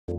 Hey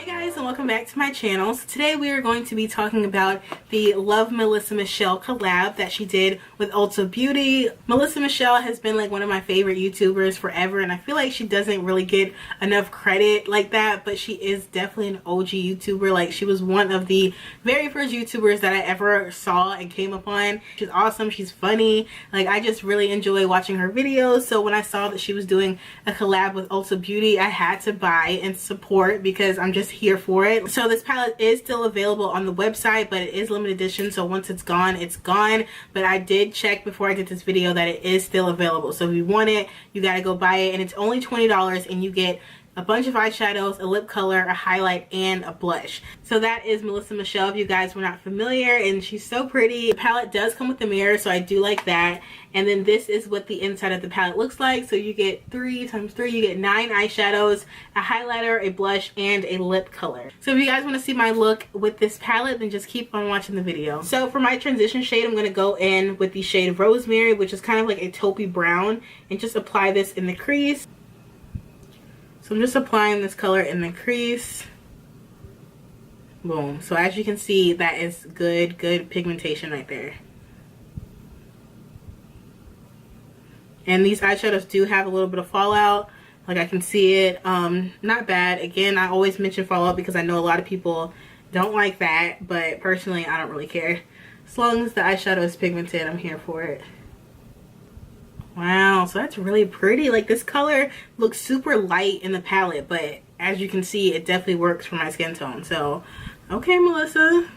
guys, and welcome back to my channel. So today we are going to be talking about the Love Melissa Michelle collab that she did with Ulta Beauty. Melissa Michelle has been like one of my favorite YouTubers forever, and I feel like she doesn't really get enough credit like that, but she is definitely an OG YouTuber. Like, she was one of the very first YouTubers that I ever saw and came upon. She's awesome, she's funny. Like, I just really enjoy watching her videos. So when I saw that she was doing a collab with Ulta Beauty, I had to buy and support because I'm just here for it. So this palette is still available on the website, but it is limited edition, so once it's gone, it's gone. But I did check before I did this video that it is still available, so if you want it, you gotta go buy it, and it's only $20, and you get a bunch of eyeshadows, a lip color, a highlight, and a blush. So that is Melissa Michelle if you guys were not familiar, and she's so pretty. The palette does come with a mirror, so I do like that. And then this is what the inside of the palette looks like. So you get 3 times 3, you get 9 eyeshadows, a highlighter, a blush, and a lip color. So if you guys want to see my look with this palette, then just keep on watching the video. So for my transition shade, I'm going to go in with the shade Rosemary, which is kind of like a taupey brown, and just apply this in the crease. So I'm just applying this color in the crease. Boom. So as you can see, that is good pigmentation right there. And these eyeshadows do have a little bit of fallout. Like, I can see it. Not bad. Again, I always mention fallout because I know a lot of people don't like that. But personally, I don't really care. As long as the eyeshadow is pigmented, I'm here for it. Wow, so that's really pretty. Like, this color looks super light in the palette, but as you can see, it definitely works for my skin tone. So, okay, Melissa.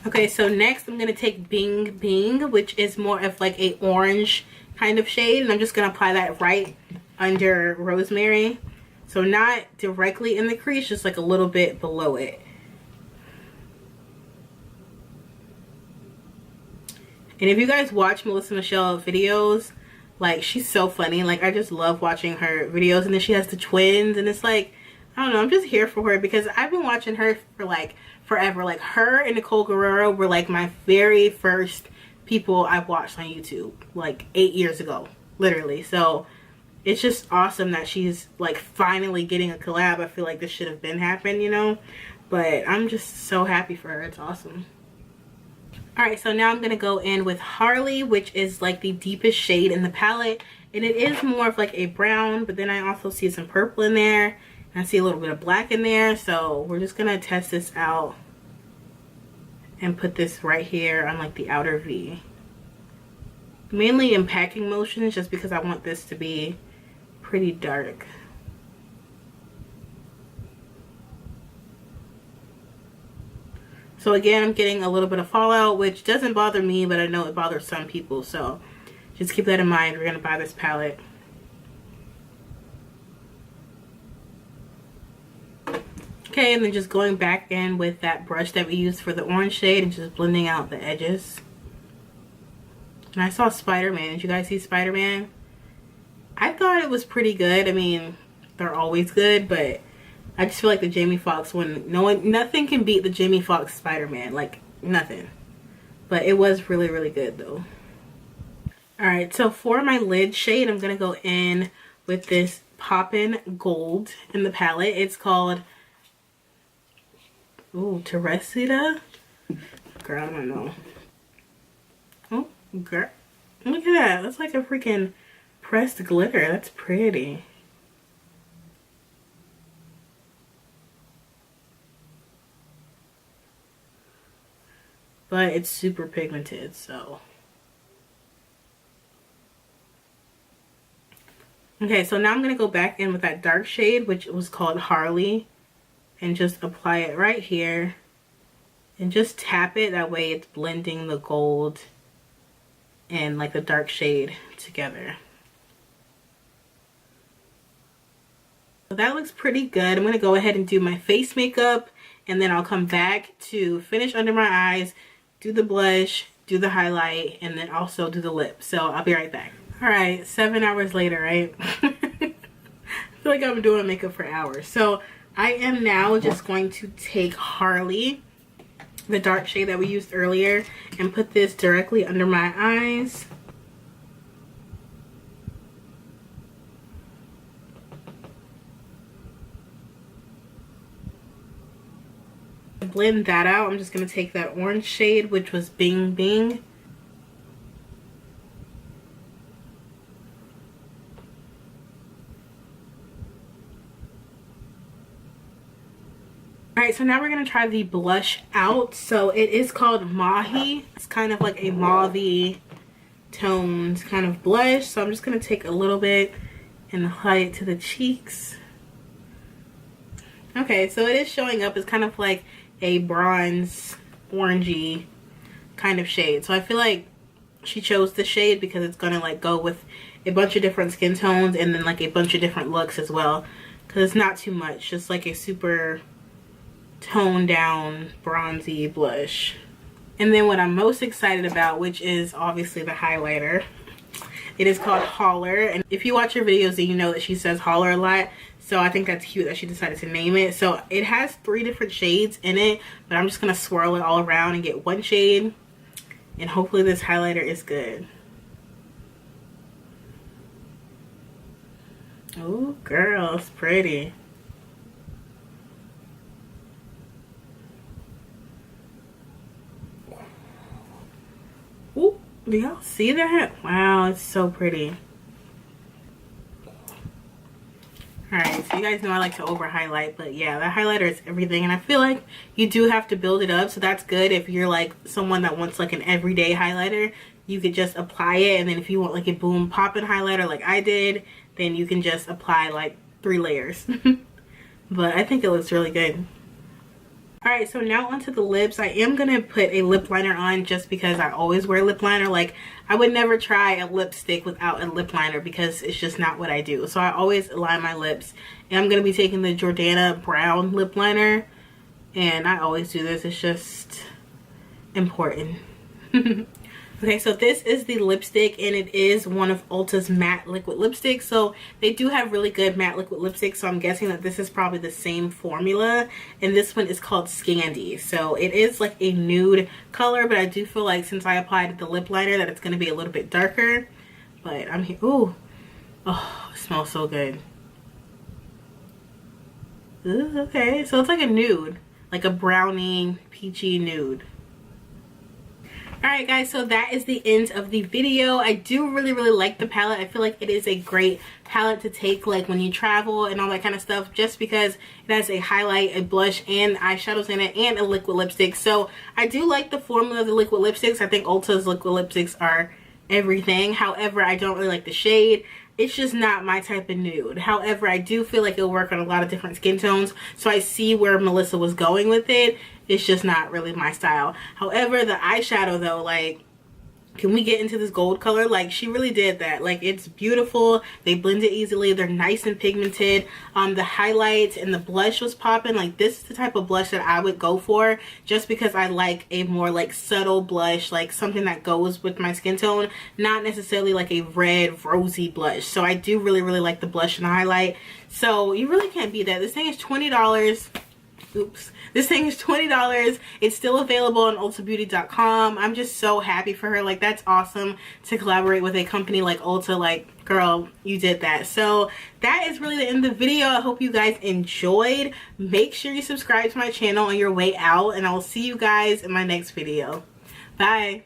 Okay, so next I'm going to take Bing Bing, which is more of like a orange kind of shade, and I'm just going to apply that right under Rosemary. So not directly in the crease, just like a little bit below it. And if you guys watch Melissa Michelle videos, like, she's so funny. Like, I just love watching her videos. And then she has the twins, and it's like, I don't know, I'm just here for her because I've been watching her for like forever. Like, her and Nicole Guerrero were like my very first people I watched on YouTube, like 8 years ago, literally. So it's just awesome that she's like finally getting a collab. I feel like this should have been happened, you know, but I'm just so happy for her. It's awesome. Alright, so now I'm going to go in with Harley, which is like the deepest shade in the palette. And it is more of like a brown, but then I also see some purple in there. And I see a little bit of black in there. So we're just going to test this out and put this right here on like the outer V. Mainly in packing motions, just because I want this to be pretty dark. So again, I'm getting a little bit of fallout, which doesn't bother me, but I know it bothers some people. So just keep that in mind. We're going to buy this palette. Okay, and then just going back in with that brush that we used for the orange shade and just blending out the edges. And I saw Spider-Man. Did you guys see Spider-Man? I thought it was pretty good. I mean, they're always good, but I just feel like the Jamie Foxx one, nothing can beat the Jamie Foxx Spider-Man, like nothing. But it was really good though. Alright, so for my lid shade, I'm going to go in with this Poppin' Gold in the palette. It's called, ooh, Teresita? Girl, I don't know. Oh, girl. Look at that. That's like a freaking pressed glitter. That's pretty. But it's super pigmented, so. Okay, so now I'm going to go back in with that dark shade, which was called Harley. And just apply it right here. And just tap it, that way it's blending the gold and like the dark shade together. So that looks pretty good. I'm going to go ahead and do my face makeup. And then I'll come back to finish under my eyes, do the blush, do the highlight, and then also do the lip. So I'll be right back. Alright, 7 hours later, right? I feel like I've been doing makeup for hours. So I am now just going to take Harley the dark shade that we used earlier and put this directly under my eyes. Blend that out. I'm just going to take that orange shade, which was Bing Bing. Alright, so now we're going to try the blush out. So it is called Mahi. It's kind of like a mauve-y toned kind of blush. So I'm just going to take a little bit and apply it to the cheeks. Okay, so it is showing up as kind of like a bronze orangey kind of shade. So I feel like she chose the shade because it's going to like go with a bunch of different skin tones and then like a bunch of different looks as well. Because it's not too much. Just like a super toned down bronzy blush. And then what I'm most excited about, which is obviously the highlighter. It is called Holler, and if you watch her videos then you know that she says holler a lot, so I think that's cute that she decided to name it. So it has 3 different shades in it, but I'm just gonna swirl it all around and get one shade, and hopefully this highlighter is good. Oh girl, it's pretty. Ooh, do y'all see that? Wow, it's so pretty. Alright, so you guys know I like to over highlight, but yeah, that highlighter is everything, and I feel like you do have to build it up, so that's good if you're like someone that wants like an everyday highlighter. You could just apply it, and then if you want like a boom poppin' highlighter like I did, then you can just apply like 3 layers. But I think it looks really good. Alright, so now onto the lips. I am going to put a lip liner on just because I always wear lip liner. Like, I would never try a lipstick without a lip liner because it's just not what I do. So I always line my lips. And I'm going to be taking the Jordana brown lip liner. And I always do this. It's just important. Okay, so this is the lipstick, and it is one of Ulta's matte liquid lipsticks. So they do have really good matte liquid lipsticks, so I'm guessing that this is probably the same formula. And this one is called Scandy. So it is like a nude color, but I do feel like since I applied the lip liner that it's going to be a little bit darker. But I'm here. Ooh. Oh, it smells so good. Ooh, okay, so it's like a nude. Like a brownie, peachy nude. Alright guys, so that is the end of the video. I do really like the palette. I feel like it is a great palette to take like when you travel and all that kind of stuff, just because it has a highlight, a blush, and eyeshadows in it, and a liquid lipstick. So I do like the formula of the liquid lipsticks. I think Ulta's liquid lipsticks are everything. However, I don't really like the shade. It's just not my type of nude. However, I do feel like it'll work on a lot of different skin tones. So I see where Melisa was going with it. It's just not really my style. However, the eyeshadow though, like, can we get into this gold color? Like, she really did that. Like, it's beautiful. They blend it easily. They're nice and pigmented. The highlights and the blush was popping. Like, this is the type of blush that I would go for, just because I like a more like subtle blush, like something that goes with my skin tone, not necessarily like a red rosy blush. So I do really like the blush and the highlight. So you really can't beat that. This thing is $20. Oops. This thing is $20. It's still available on ultabeauty.com. I'm just so happy for her. Like, that's awesome to collaborate with a company like Ulta. Like, girl, you did that. So that is really the end of the video. I hope you guys enjoyed. Make sure you subscribe to my channel on your way out, and I will see you guys in my next video. Bye.